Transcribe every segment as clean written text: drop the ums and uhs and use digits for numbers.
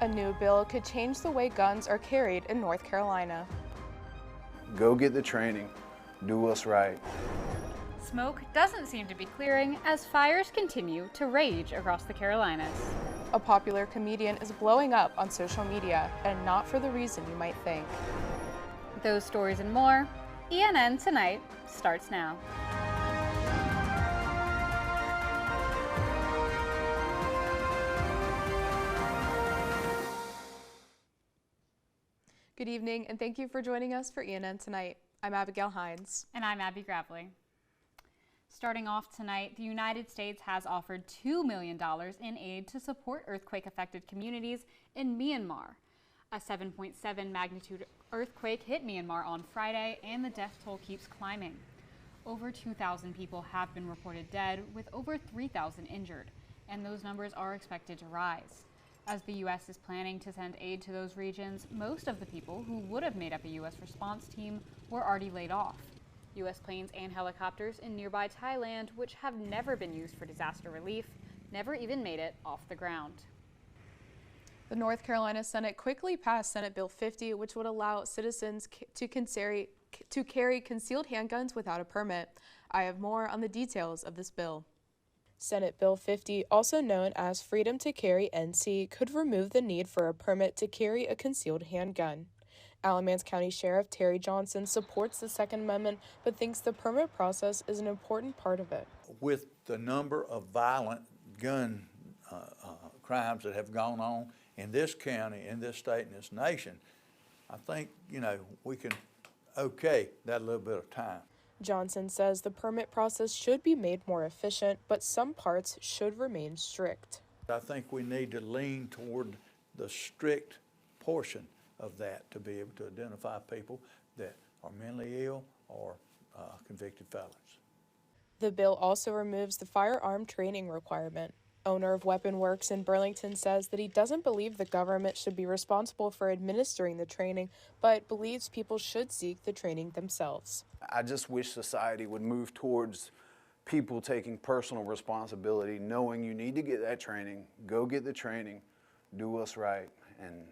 A new bill could change the way guns are carried in North Carolina. Go get the training. Do what's right. Smoke doesn't seem to be clearing as fires continue to rage across the Carolinas. A popular comedian is blowing up on social media, and not for the reason you might think. Those stories and more, ENN Tonight starts now. Good evening, and thank you for joining us for ENN Tonight. I'm Abigail Hines. And I'm Abby Gravely. Starting off tonight, the United States has offered $2 million in aid to support earthquake-affected communities in Myanmar. A 7.7 magnitude earthquake hit Myanmar on Friday, and the death toll keeps climbing. Over 2,000 people have been reported dead, with over 3,000 injured, and those numbers are expected to rise. As the U.S. is planning to send aid to those regions, most of the people who would have made up a U.S. response team were already laid off. U.S. planes and helicopters in nearby Thailand, which have never been used for disaster relief, never even made it off the ground. The North Carolina Senate quickly passed Senate Bill 50, which would allow citizens to carry concealed handguns without a permit. I have more on the details of this bill. Senate Bill 50, also known as Freedom to Carry NC, could remove the need for a permit to carry a concealed handgun. Alamance County Sheriff Terry Johnson supports the Second Amendment, but thinks the permit process is an important part of it. With the number of violent gun crimes that have gone on in this county, in this state, and this nation, I think, we can okay that little bit of time. Johnson says the permit process should be made more efficient, but some parts should remain strict. I think we need to lean toward the strict portion of that to be able to identify people that are mentally ill or convicted felons. The bill also removes the firearm training requirement. Owner of Weapon Works in Burlington says that he doesn't believe the government should be responsible for administering the training, but believes people should seek the training themselves. I just wish society would move towards people taking personal responsibility, knowing you need to get that training, go get the training, do what's right, and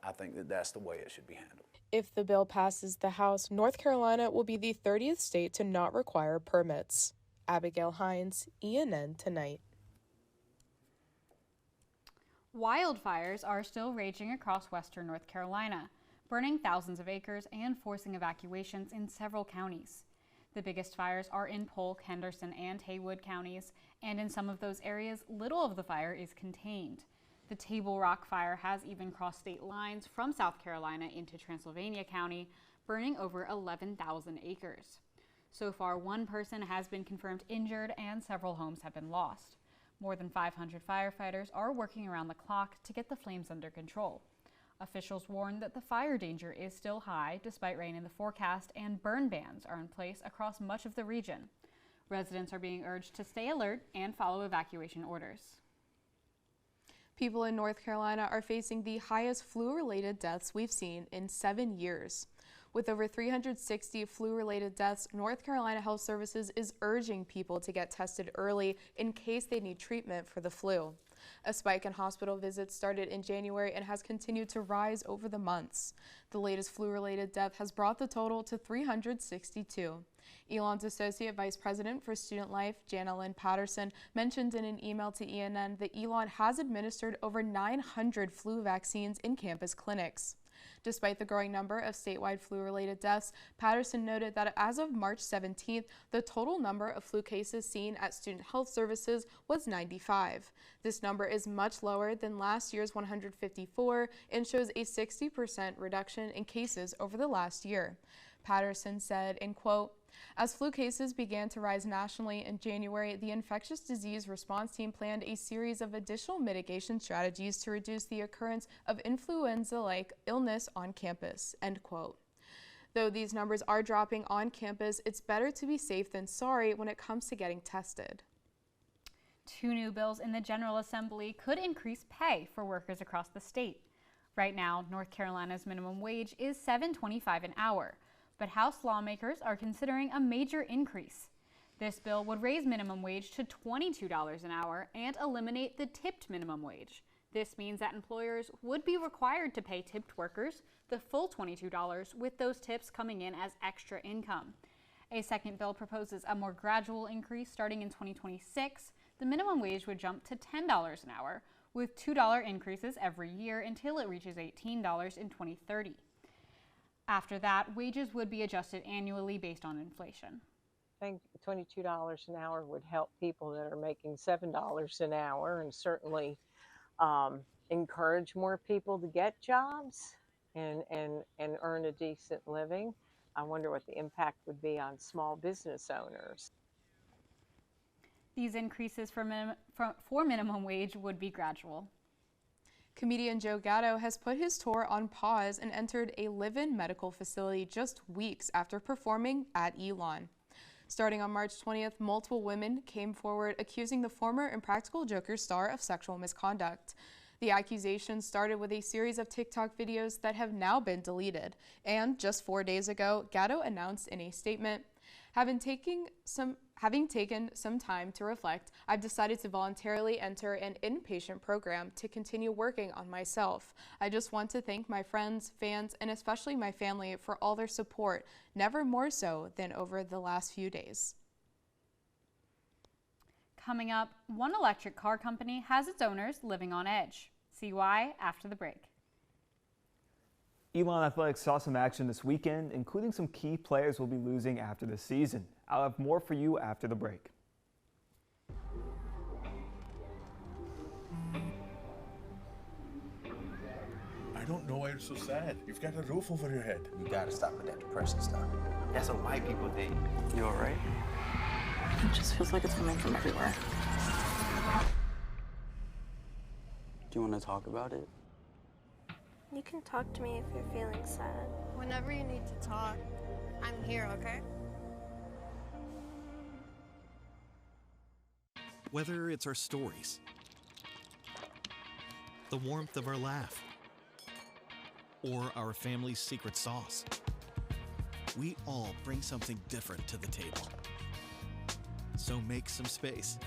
I think that that's the way it should be handled. If the bill passes the House, North Carolina will be the 30th state to not require permits. Abigail Hines, ENN Tonight. Wildfires are still raging across western North Carolina, burning thousands of acres and forcing evacuations in several counties. The biggest fires are in Polk, Henderson, and Haywood counties, and in some of those areas, little of the fire is contained. The Table Rock fire has even crossed state lines from South Carolina into Transylvania County, burning over 11,000 acres. So far, one person has been confirmed injured and several homes have been lost. More than 500 firefighters are working around the clock to get the flames under control. Officials warn that the fire danger is still high despite rain in the forecast, and burn bans are in place across much of the region. Residents are being urged to stay alert and follow evacuation orders. People in North Carolina are facing the highest flu-related deaths we've seen in 7 years. With over 360 flu-related deaths, North Carolina Health Services is urging people to get tested early in case they need treatment for the flu. A spike in hospital visits started in January and has continued to rise over the months. The latest flu-related death has brought the total to 362. Elon's Associate Vice President for Student Life, Jana Lynn Patterson, mentioned in an email to ENN that Elon has administered over 900 flu vaccines in campus clinics. Despite the growing number of statewide flu-related deaths, Patterson noted that as of March 17th, the total number of flu cases seen at Student Health Services was 95. This number is much lower than last year's 154 and shows a 60% reduction in cases over the last year. Patterson said, in quote, "As flu cases began to rise nationally in January, the infectious disease response team planned a series of additional mitigation strategies to reduce the occurrence of influenza-like illness on campus," end quote. Though these numbers are dropping on campus, it's better to be safe than sorry when it comes to getting tested. 2 new bills in the General Assembly could increase pay for workers across the state. Right now, North Carolina's minimum wage is $7.25 an hour. But House lawmakers are considering a major increase. This bill would raise minimum wage to $22 an hour and eliminate the tipped minimum wage. This means that employers would be required to pay tipped workers the full $22, with those tips coming in as extra income. A second bill proposes a more gradual increase starting in 2026. The minimum wage would jump to $10 an hour, with $2 increases every year until it reaches $18 in 2030. After that, wages would be adjusted annually based on inflation. I think $22 an hour would help people that are making $7 an hour, and certainly encourage more people to get jobs and earn a decent living. I wonder what the impact would be on small business owners. These increases for minimum wage would be gradual. Comedian Joe Gatto has put his tour on pause and entered a live-in medical facility just weeks after performing at Elon. Starting on March 20th, multiple women came forward accusing the former Impractical Jokers star of sexual misconduct. The accusations started with a series of TikTok videos that have now been deleted. And just 4 days ago, Gatto announced in a statement, Having taken some time to reflect, I've decided to voluntarily enter an inpatient program to continue working on myself. I just want to thank my friends, fans, and especially my family for all their support, never more so than over the last few days. Coming up, one electric car company has its owners living on edge. See why after the break. Elon Athletics saw some action this weekend, including some key players we'll be losing after the season. I'll have more for you after the break. I don't know why you're so sad. You've got a roof over your head. You gotta stop with that depressing stuff. That's what white people think. You all right? It just feels like it's coming from everywhere. Do you want to talk about it? You can talk to me if you're feeling sad. Whenever you need to talk, I'm here, okay? Whether it's our stories, the warmth of our laugh, or our family's secret sauce, we all bring something different to the table. So make some space.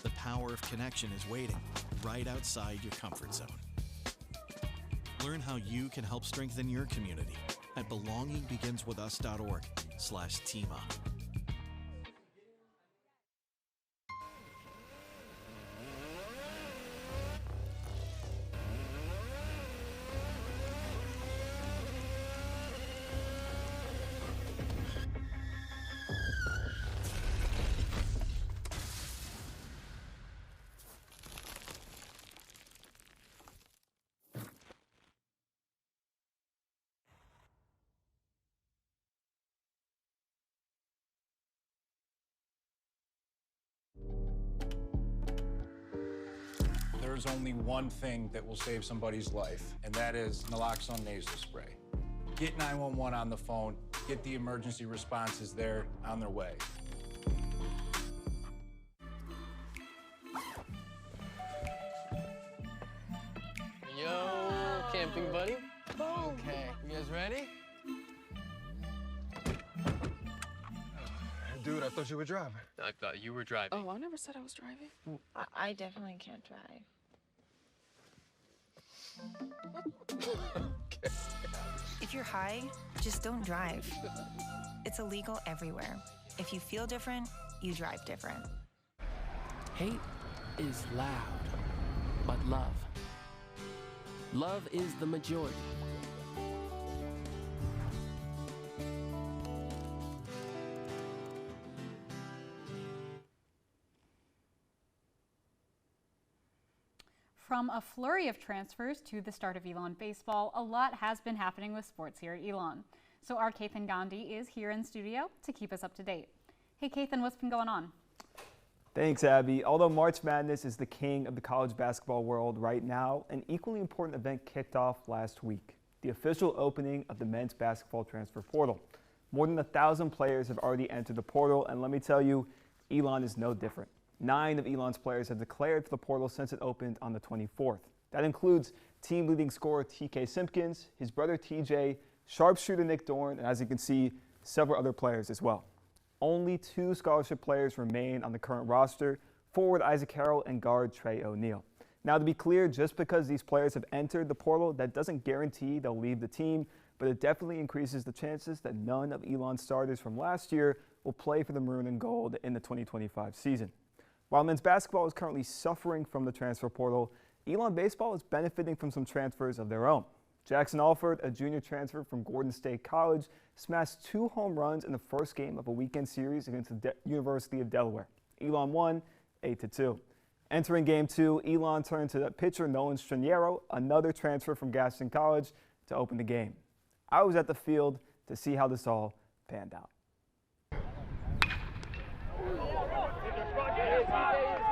The power of connection is waiting right outside your comfort zone. Learn how you can help strengthen your community at belongingbeginswithus.org/teamup. There's only one thing that will save somebody's life, and that is naloxone nasal spray. Get 911 on the phone, get the emergency responses there on their way. Yo, camping buddy. Okay, you guys ready? Dude, I thought you were driving. I thought you were driving. Oh, I never said I was driving. I definitely can't drive. Okay. If you're high, just don't drive. It's illegal everywhere. If you feel different, you drive different. Hate is loud, but love is the majority. From a flurry of transfers to the start of Elon baseball, a lot has been happening with sports here at Elon. So our Kathan Gandhi is here in studio to keep us up to date. Hey Kathan, what's been going on? Thanks, Abby. Although March Madness is the king of the college basketball world right now, an equally important event kicked off last week, the official opening of the men's basketball transfer portal. More than 1,000 players have already entered the portal, and let me tell you, Elon is no different. 9 of Elon's players have declared for the portal since it opened on the 24th. That includes team leading scorer TK Simpkins, his brother TJ, sharpshooter Nick Dorn, and as you can see, several other players as well. Only 2 scholarship players remain on the current roster, forward Isaac Harrell and guard Trey O'Neal. Now, to be clear, just because these players have entered the portal, that doesn't guarantee they'll leave the team, but it definitely increases the chances that none of Elon's starters from last year will play for the Maroon and Gold in the 2025 season. While men's basketball is currently suffering from the transfer portal, Elon baseball is benefiting from some transfers of their own. Jackson Alford, a junior transfer from Gordon State College, smashed 2 home runs in the first game of a weekend series against the University of Delaware. Elon won 8-2. Entering Game 2, Elon turned to pitcher Nolan Straniero, another transfer from Gaston College, to open the game. I was at the field to see how this all panned out.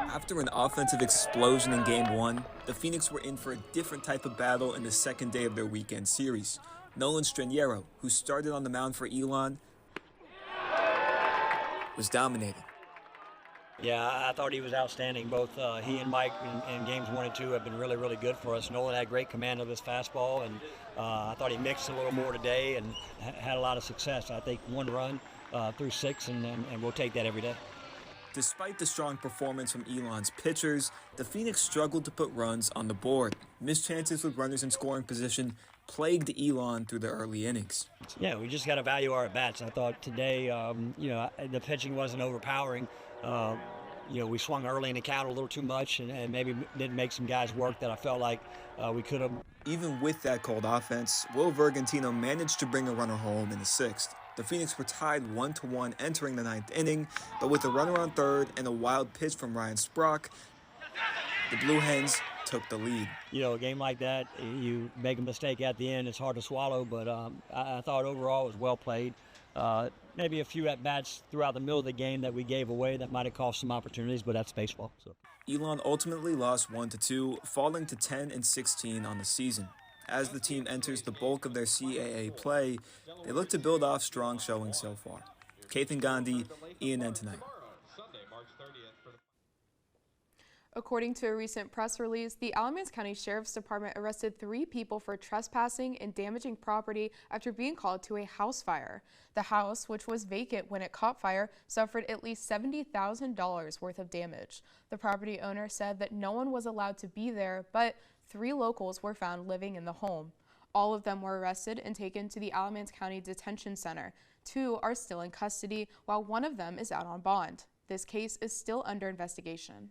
After an offensive explosion in Game 1, the Phoenix were in for a different type of battle in the second day of their weekend series. Nolan Straniero, who started on the mound for Elon, was dominating. Yeah, I thought he was outstanding. Both he and Mike in games 1 and 2 have been really, really good for us. Nolan had great command of his fastball, and I thought he mixed a little more today and had a lot of success. I think 1 run through 6, and we'll take that every day. Despite the strong performance from Elon's pitchers, the Phoenix struggled to put runs on the board. Missed chances with runners in scoring position plagued Elon through the early innings. Yeah, we just got to value our at-bats. I thought today, the pitching wasn't overpowering. We swung early in the count a little too much and maybe didn't make some guys work that I felt like we could have. Even with that cold offense, Will Vergantino managed to bring a runner home in the 6th. The Phoenix were tied 1-1 entering the 9th inning, but with a runner on third and a wild pitch from Ryan Sprock, the Blue Hens took the lead. A game like that, you make a mistake at the end, it's hard to swallow, but I thought overall it was well played. Maybe a few at-bats throughout the middle of the game that we gave away that might have cost some opportunities, but that's baseball. So. Elon ultimately lost 1-2, falling to 10-16 on the season. As the team enters the bulk of their CAA play, they look to build off strong showing so far. Kathan Gandhi, ENN Tonight. According to a recent press release, the Alamance County Sheriff's Department arrested 3 people for trespassing and damaging property after being called to a house fire. The house, which was vacant when it caught fire, suffered at least $70,000 worth of damage. The property owner said that no one was allowed to be there, but 3 locals were found living in the home. All of them were arrested and taken to the Alamance County Detention Center. 2 are still in custody, while 1 of them is out on bond. This case is still under investigation.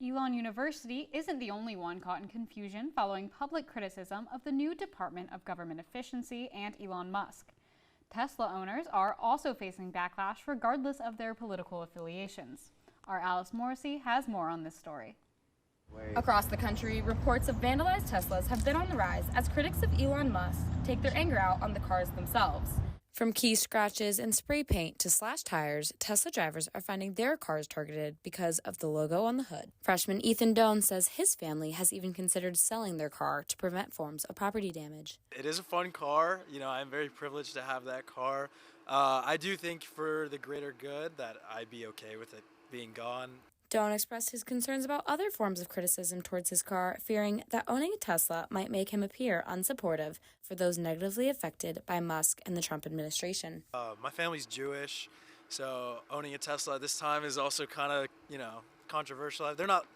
Elon University isn't the only one caught in confusion following public criticism of the new Department of Government Efficiency and Elon Musk. Tesla owners are also facing backlash regardless of their political affiliations. Our Alice Morrissey has more on this story. Across the country, reports of vandalized Teslas have been on the rise as critics of Elon Musk take their anger out on the cars themselves. From key scratches and spray paint to slashed tires, Tesla drivers are finding their cars targeted because of the logo on the hood. Freshman Ethan Doan says his family has even considered selling their car to prevent forms of property damage. It is a fun car. I'm very privileged to have that car. I do think for the greater good that I'd be okay with it being gone. Doan expressed his concerns about other forms of criticism towards his car, fearing that owning a Tesla might make him appear unsupportive for those negatively affected by Musk and the Trump administration. My family's Jewish, so owning a Tesla at this time is also kind of, controversial. They're not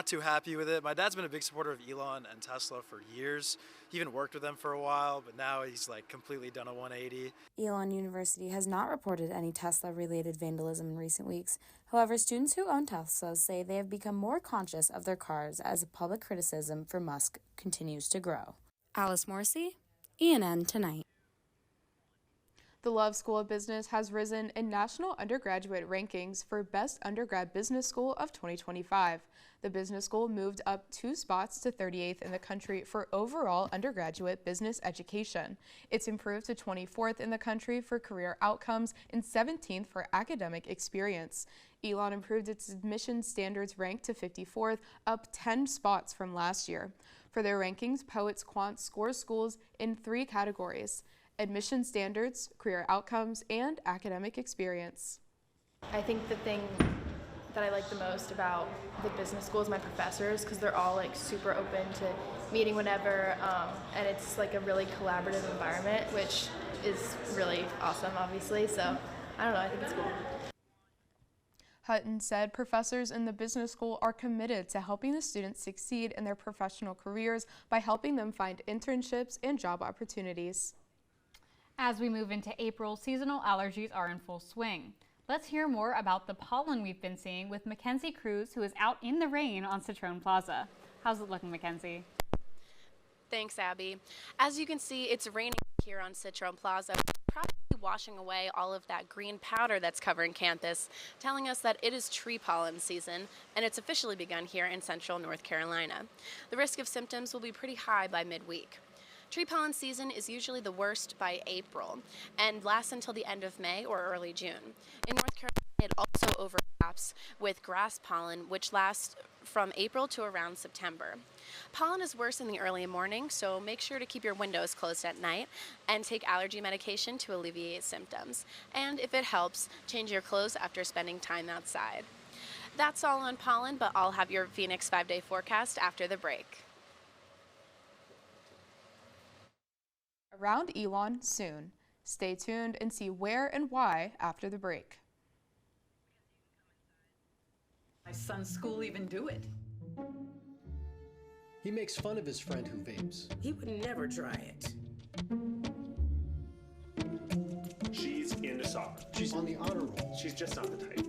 too happy with it. My dad's been a big supporter of Elon and Tesla for years. He even worked with them for a while, but now he's completely done a 180. Elon University has not reported any Tesla-related vandalism in recent weeks. However, students who own Teslas say they have become more conscious of their cars as public criticism for Musk continues to grow. Alice Morrissey, ENN Tonight. The Love School of Business has risen in national undergraduate rankings for Best Undergrad Business School of 2025. The business school moved up 2 spots to 38th in the country for overall undergraduate business education. It's improved to 24th in the country for career outcomes and 17th for academic experience. Elon improved its admission standards rank to 54th, up 10 spots from last year. For their rankings, Poets Quant scores schools in 3 categories: admission standards, career outcomes, and academic experience. I think the thing that I like the most about the business school is my professors, because they're all super open to meeting whenever, and it's a really collaborative environment, which is really awesome, obviously. So I don't know, I think it's cool. Hutton said professors in the business school are committed to helping the students succeed in their professional careers by helping them find internships and job opportunities. As we move into April, seasonal allergies are in full swing. Let's hear more about the pollen we've been seeing with Mackenzie Cruz, who is out in the rain on Citroen Plaza. How's it looking, Mackenzie? Thanks, Abby. As you can see, it's raining here on Citroen Plaza, probably washing away all of that green powder that's covering campus, telling us that it is tree pollen season, and it's officially begun here in central North Carolina. The risk of symptoms will be pretty high by midweek. Tree pollen season is usually the worst by April and lasts until the end of May or early June. In North Carolina, it also overlaps with grass pollen, which lasts from April to around September. Pollen is worse in the early morning, so make sure to keep your windows closed at night and take allergy medication to alleviate symptoms. And if it helps, change your clothes after spending time outside. That's all on pollen, but I'll have your Phoenix 5-day forecast after the break. Around Elon soon. Stay tuned and see where and why after the break. My son's school even do it. He makes fun of his friend who vapes. He would never try it. She's into soccer. She's on the honor roll. She's just not the type.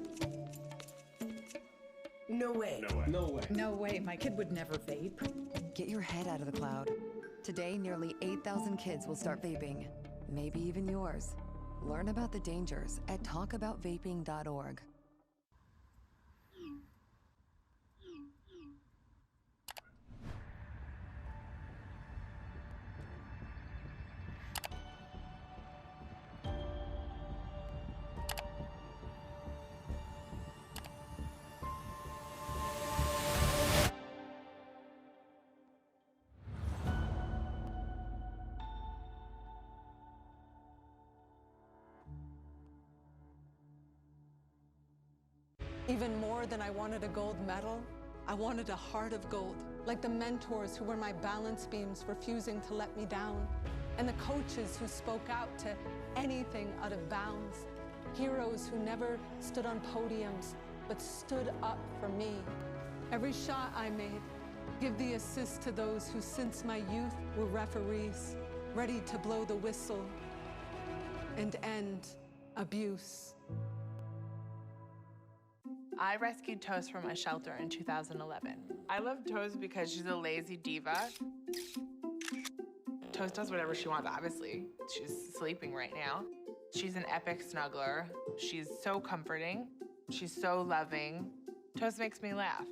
No way. No way. No way. No way. My kid would never vape. Get your head out of the cloud. Today, nearly 8,000 kids will start vaping. Maybe even yours. Learn about the dangers at talkaboutvaping.org. Even more than I wanted a gold medal, I wanted a heart of gold, like the mentors who were my balance beams refusing to let me down, and the coaches who spoke out to anything out of bounds, heroes who never stood on podiums, but stood up for me. Every shot I made, give the assist to those who since my youth were referees, ready to blow the whistle and end abuse. I rescued Toast from a shelter in 2011. I love Toast because she's a lazy diva. Toast does whatever she wants, obviously. She's sleeping right now. She's an epic snuggler. She's so comforting. She's so loving. Toast makes me laugh.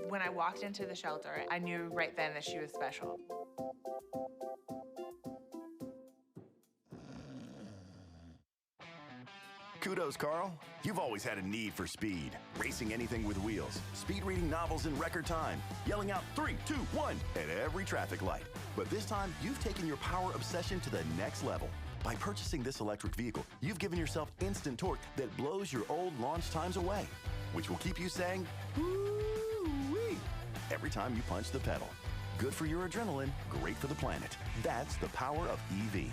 When I walked into the shelter, I knew right then that she was special. Kudos, Carl. You've always had a need for speed. Racing anything with wheels, speed reading novels in record time, yelling out 3, 2, 1 at every traffic light. But this time, you've taken your power obsession to the next level. By purchasing this electric vehicle, you've given yourself instant torque that blows your old launch times away, which will keep you saying, "Woo-wee," every time you punch the pedal. Good for your adrenaline, great for the planet. That's the power of EV.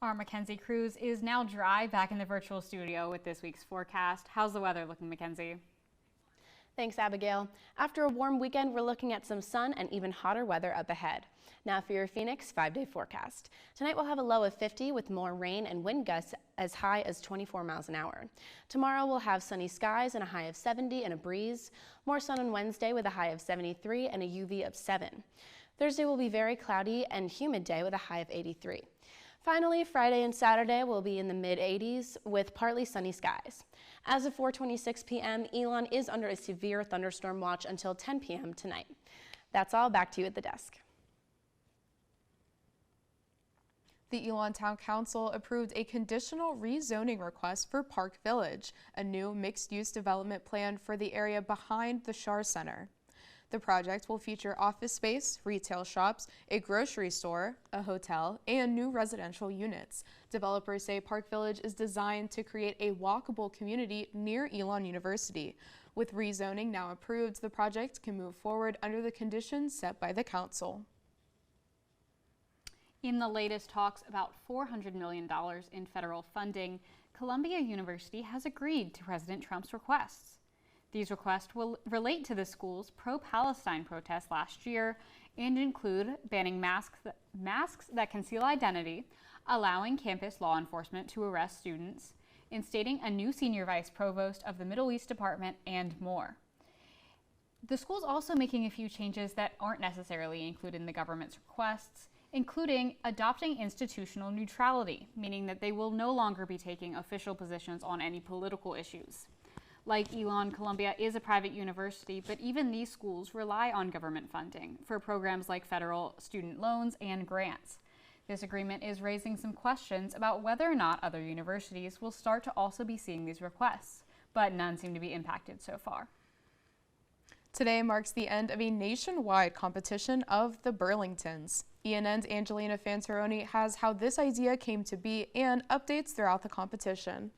Our Mackenzie Cruz is now dry back in the virtual studio with this week's forecast. How's the weather looking, Mackenzie? Thanks, Abigail. After a warm weekend, we're looking at some sun and even hotter weather up ahead. Now for your Phoenix 5-day forecast. Tonight we'll have a low of 50 with more rain and wind gusts as high as 24 miles an hour. Tomorrow we'll have sunny skies and a high of 70 and a breeze. More sun on Wednesday with a high of 73 and a UV of 7. Thursday will be very cloudy and humid day with a high of 83. Finally, Friday and Saturday will be in the mid-80s with partly sunny skies. As of 4:26 p.m., Elon is under a severe thunderstorm watch until 10 p.m. tonight. That's all. Back to you at the desk. The Elon Town Council approved a conditional rezoning request for Park Village, a new mixed-use development plan for the area behind the Shar Center. The project will feature office space, retail shops, a grocery store, a hotel, and new residential units. Developers say Park Village is designed to create a walkable community near Elon University, With rezoning now approved, the project can move forward under the conditions set by the council. In the latest talks about $400 million in federal funding, Columbia University has agreed to President Trump's requests. These requests will relate to the school's pro-Palestine protests last year and include banning masks that conceal identity, allowing campus law enforcement to arrest students, instating a new senior vice provost of the Middle East Department, and more. The school's also making a few changes that aren't necessarily included in the government's requests, including adopting institutional neutrality, meaning that they will no longer be taking official positions on any political issues. Like Elon, Columbia is a private university, but even these schools rely on government funding for programs like federal student loans and grants. This agreement is raising some questions about whether or not other universities will start to also be seeing these requests, but none seem to be impacted so far. Today marks the end of a nationwide competition of the Burlingtons. ENN's Angelina Fantaroni has how this idea came to be and updates throughout the competition.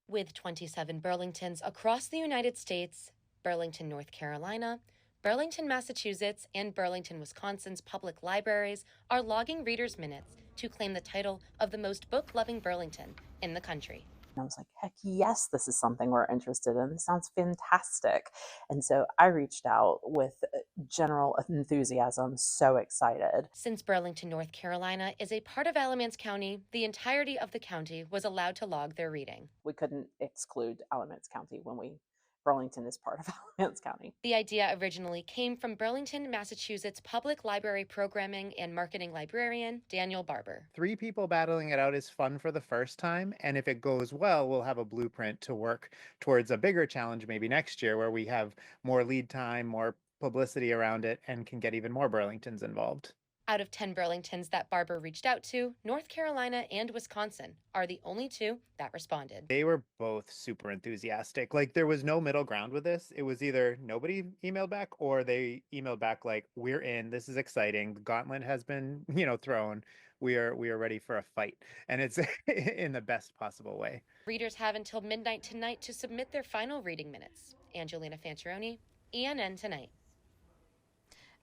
With 27 Burlingtons across the United States, Burlington, North Carolina, Burlington, Massachusetts, and Burlington, Wisconsin's public libraries are logging readers' minutes to claim the title of the most book-loving Burlington in the country. I was like, heck yes, this is something we're interested in. This sounds fantastic. And so I reached out with general enthusiasm, so excited. Since Burlington, North Carolina is a part of Alamance County, the entirety of the county was allowed to log their reading. We couldn't exclude Alamance County when Burlington is part of Alamance County. The idea originally came from Burlington, Massachusetts Public Library Programming and Marketing Librarian Daniel Barber. 3 people battling it out is fun for the first time, and if it goes well, we'll have a blueprint to work towards a bigger challenge maybe next year where we have more lead time, more publicity around it, and can get even more Burlingtons involved. Out of 10 Burlingtons that Barber reached out to, North Carolina and Wisconsin are the only 2 that responded. They were both super enthusiastic. Like, there was no middle ground with this. It was either nobody emailed back or they emailed back like, we're in, this is exciting. The gauntlet has been, thrown. We are ready for a fight. And it's in the best possible way. Readers have until midnight tonight to submit their final reading minutes. Angelina Fantaroni, ENN Tonight.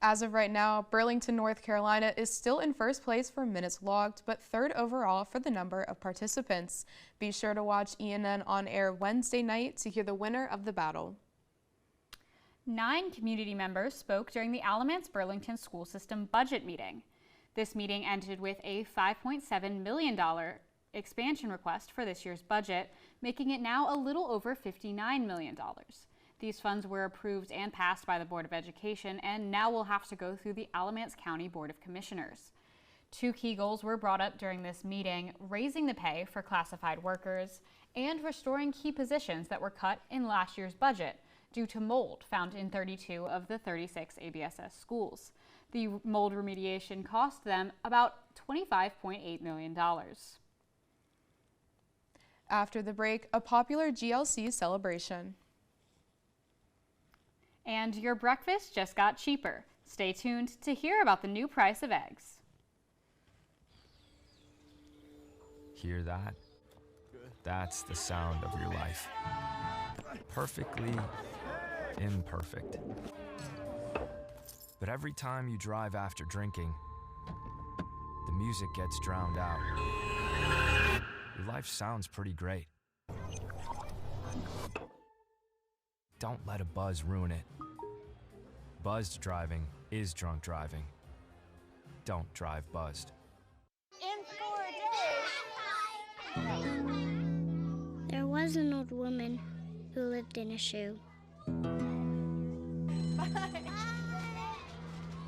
As of right now, Burlington, North Carolina is still in first place for minutes logged, but third overall for the number of participants. Be sure to watch ENN on air Wednesday night to hear the winner of the battle. 9 community members spoke during the Alamance Burlington School System budget meeting. This meeting ended with a $5.7 million expansion request for this year's budget, making it now a little over $59 million. These funds were approved and passed by the Board of Education and now will have to go through the Alamance County Board of Commissioners. 2 key goals were brought up during this meeting: raising the pay for classified workers and restoring key positions that were cut in last year's budget due to mold found in 32 of the 36 ABSS schools. The mold remediation cost them about $25.8 million. After the break, a popular GLC celebration. And your breakfast just got cheaper. Stay tuned to hear about the new price of eggs. Hear that? That's the sound of your life. Perfectly imperfect. But every time you drive after drinking, the music gets drowned out. Your life sounds pretty great. Don't let a buzz ruin it. Buzzed driving is drunk driving. Don't drive buzzed. In 4 days. There was an old woman who lived in a shoe.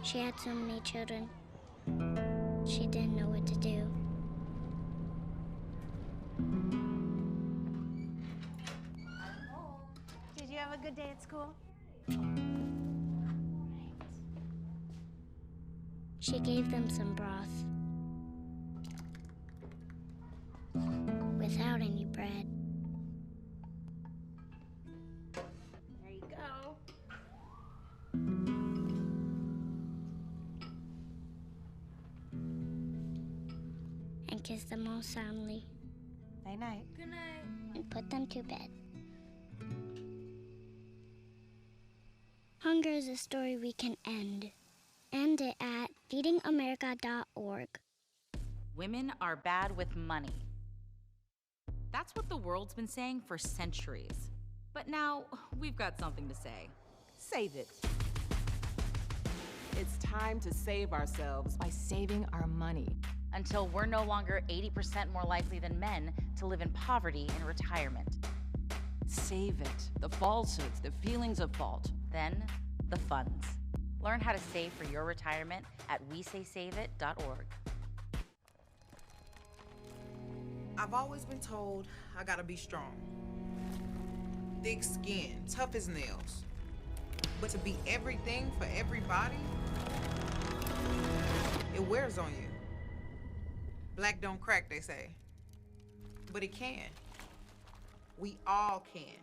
She had so many children. She didn't know what to do. Did you have a good day at school? She gave them some broth without any bread. There you go. And kissed them all soundly. Night night. And put them to bed. Hunger is a story we can end. End it at feedingamerica.org. Women are bad with money. That's what the world's been saying for centuries. But now, we've got something to say. Save it. It's time to save ourselves by saving our money. Until we're no longer 80% more likely than men to live in poverty in retirement. Save it. The falsehoods, the feelings of fault. Then, the funds. Learn how to save for your retirement at wesaysaveit.org. I've always been told I gotta be strong. Thick skin, tough as nails. But to be everything for everybody, it wears on you. Black don't crack, they say. But it can. We all can.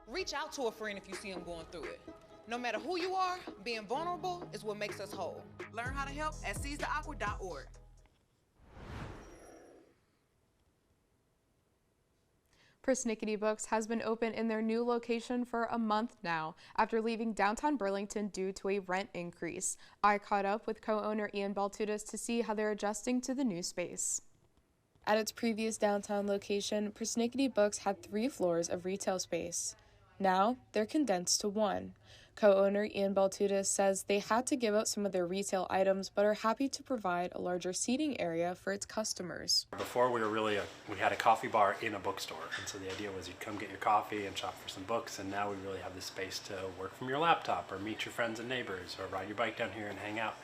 Reach out to a friend if you see them going through it. No matter who you are, being vulnerable is what makes us whole. Learn how to help at seizetheawkward.org. Persnickety Books has been open in their new location for a month now after leaving downtown Burlington due to a rent increase. I caught up with co-owner Ian Baltutis to see how they're adjusting to the new space. At its previous downtown location, Persnickety Books had 3 floors of retail space. Now, they're condensed to 1. Co-owner Ian Baltutis says they had to give out some of their retail items, but are happy to provide a larger seating area for its customers. Before we had a coffee bar in a bookstore, and so the idea was you'd come get your coffee and shop for some books, and now we really have the space to work from your laptop or meet your friends and neighbors or ride your bike down here and hang out.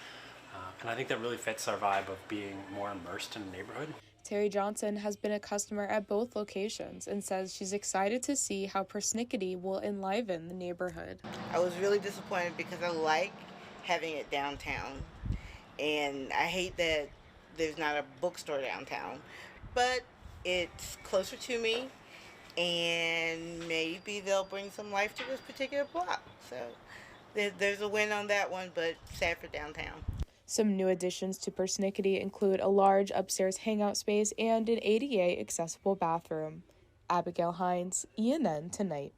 And I think that really fits our vibe of being more immersed in the neighborhood. Terry Johnson has been a customer at both locations and says she's excited to see how Persnickety will enliven the neighborhood. I was really disappointed because I like having it downtown, and I hate that there's not a bookstore downtown, but it's closer to me, and maybe they'll bring some life to this particular block. So there's a win on that one, but sad for downtown. Some new additions to Persnickety include a large upstairs hangout space and an ADA accessible bathroom. Abigail, Hines, ENN Tonight.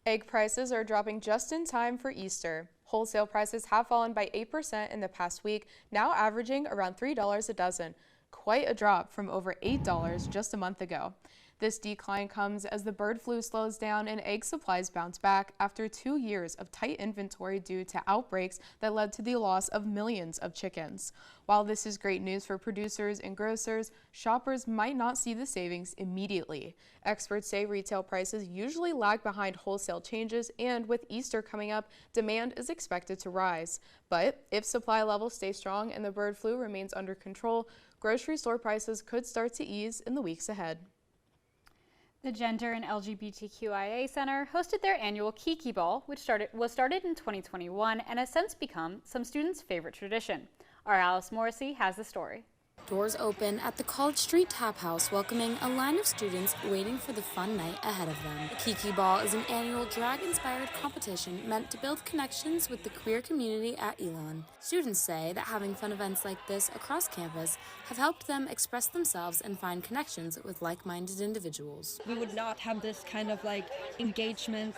Egg prices are dropping just in time for Easter. Wholesale prices have fallen by 8% in the past week, now averaging around $3 a dozen. Quite a drop from over $8 just a month ago. This decline comes as the bird flu slows down and egg supplies bounce back after 2 years of tight inventory due to outbreaks that led to the loss of millions of chickens. While this is great news for producers and grocers, shoppers might not see the savings immediately. Experts say retail prices usually lag behind wholesale changes, and with Easter coming up, demand is expected to rise. But if supply levels stay strong and the bird flu remains under control, grocery store prices could start to ease in the weeks ahead. The Gender and LGBTQIA Center hosted their annual Kiki Ball, which was started in 2021 and has since become some students' favorite tradition. Our Alice Morrissey has the story. Doors open at the College Street Tap House, welcoming a line of students waiting for the fun night ahead of them. The Kiki Ball is an annual drag-inspired competition meant to build connections with the queer community at Elon. Students say that having fun events like this across campus have helped them express themselves and find connections with like-minded individuals. We would not have this kind of engagement.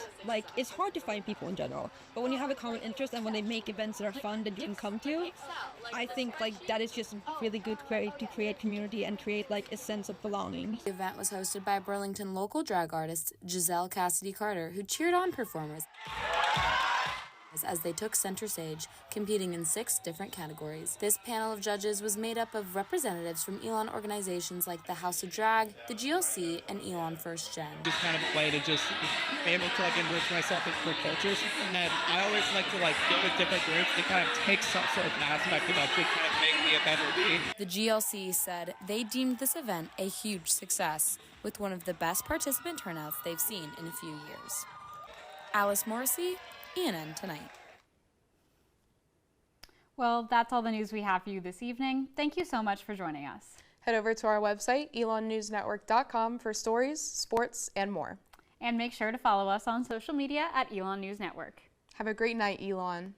It's hard to find people in general, but when you have a common interest and when they make events that are fun that you can come to, I think that is just really good to create community and create a sense of belonging. The event was hosted by Burlington local drag artist Giselle Cassidy Carter, who cheered on performers as they took center stage, competing in 6 different categories. This panel of judges was made up of representatives from Elon organizations like the House of Drag, the GLC, and Elon First Gen. It's kind of a way to just be able to enrich myself in different cultures, and then I always like to get with different groups and kind of take some sort of aspect of it to kind of make me a better me. The GLC said they deemed this event a huge success, with one of the best participant turnouts they've seen in a few years. Alice Morrissey, ENN Tonight. Well, that's all the news we have for you this evening. Thank you so much for joining us. Head over to our website, elonnewsnetwork.com, for stories, sports, and more. And make sure to follow us on social media at Elon News Network. Have a great night, Elon.